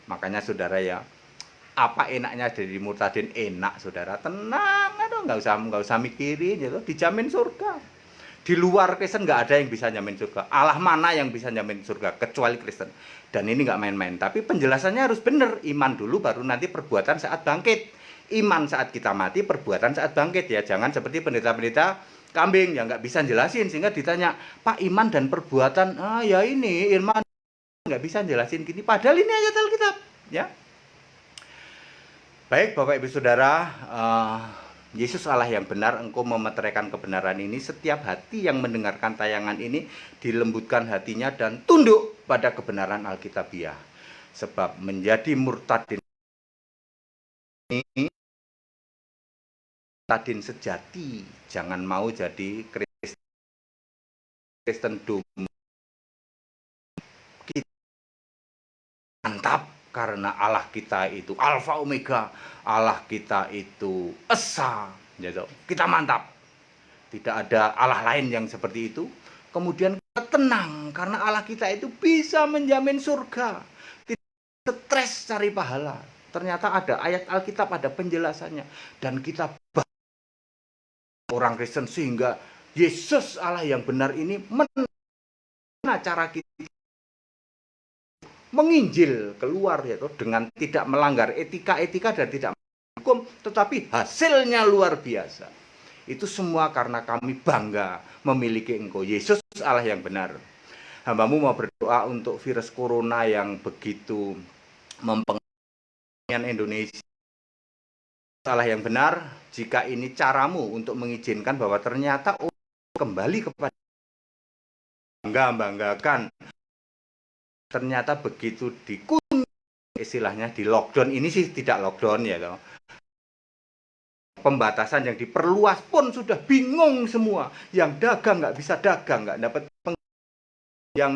Makanya saudara ya, apa enaknya jadi murtadin? Enak saudara, tenang, aduh, nggak usah mikirin, gitu. Dijamin surga. Di luar Kristen nggak ada yang bisa jamin surga. Allah mana yang bisa jamin surga kecuali Kristen. Dan ini nggak main-main. Tapi penjelasannya harus benar. Iman dulu, baru nanti perbuatan saat bangkit. Iman saat kita mati, perbuatan saat bangkit ya. Jangan seperti pendeta-pendeta kambing yang nggak bisa jelasin sehingga ditanya, Pak, iman dan perbuatan, ya ini iman nggak bisa jelasin gini. Padahal ini ayat Alkitab, ya. Baik Bapak Ibu Saudara, Yesus Allah yang benar, Engkau memeteraikan kebenaran ini. Setiap hati yang mendengarkan tayangan ini dilembutkan hatinya dan tunduk pada kebenaran Alkitabiah. Sebab menjadi murtadin ini murtadin sejati, jangan mau jadi Kristendom. Kita mantap karena Allah kita itu Alfa Omega, Allah kita itu Esa, gitu. Kita mantap. Tidak ada Allah lain yang seperti itu. Kemudian kita tenang karena Allah kita itu bisa menjamin surga. Tidak stres cari pahala. Ternyata ada ayat Alkitab, ada penjelasannya, dan kita orang Kristen sehingga Yesus Allah yang benar ini mana cara kita menginjil keluar yaitu dengan tidak melanggar etika dan tidak hukum, tetapi hasilnya luar biasa. Itu semua karena kami bangga memiliki Engkau Yesus Allah yang benar. Hambamu mau berdoa untuk virus corona yang begitu mempengaruhi Indonesia. Allah yang benar, jika ini caramu untuk mengizinkan bahwa ternyata kembali kepada banggakan, ternyata begitu istilahnya di lockdown, ini sih tidak lockdown ya toh. Pembatasan yang diperluas pun sudah bingung semua. Yang dagang nggak bisa dagang, nggak dapat yang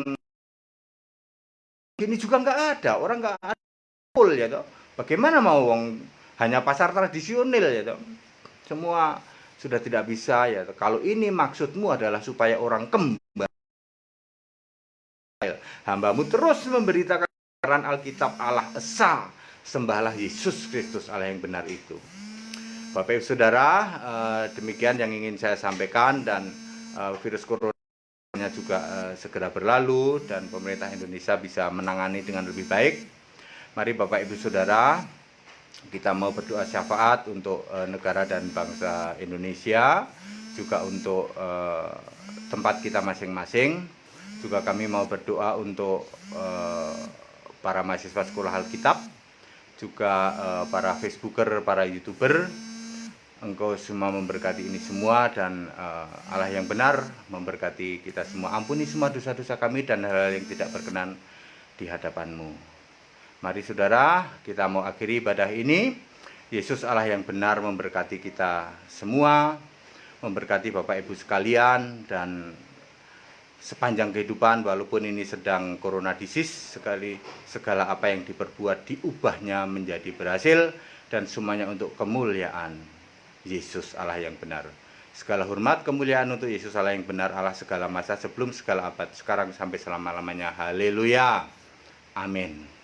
ini juga nggak ada, orang nggak ada full ya toh. Bagaimana mau wong hanya pasar tradisional ya toh. Semua sudah tidak bisa ya toh. Kalau ini maksudmu adalah supaya orang kembali, hambamu terus memberitakan kebenaran Alkitab Allah Esa, sembahlah Yesus Kristus Allah yang benar itu. Bapak Ibu Saudara, demikian yang ingin saya sampaikan, dan virus corona juga segera berlalu dan pemerintah Indonesia bisa menangani dengan lebih baik. Mari Bapak Ibu Saudara, kita mau berdoa syafaat untuk negara dan bangsa Indonesia, juga untuk tempat kita masing-masing. Juga kami mau berdoa untuk para mahasiswa sekolah Alkitab, juga para Facebooker, para YouTuber. Engkau semua memberkati ini semua, dan Allah yang benar memberkati kita semua. Ampuni semua dosa-dosa kami dan hal-hal yang tidak berkenan di hadapan-Mu. Mari saudara, kita mau akhiri ibadah ini. Yesus Allah yang benar memberkati kita semua, memberkati Bapak Ibu sekalian, dan sepanjang kehidupan, walaupun ini sedang corona disease, segala apa yang diperbuat diubahnya menjadi berhasil, dan semuanya untuk kemuliaan Yesus Allah yang benar. Segala hormat kemuliaan untuk Yesus Allah yang benar, Allah segala masa, sebelum segala abad, sekarang sampai selama-lamanya. Haleluya. Amin.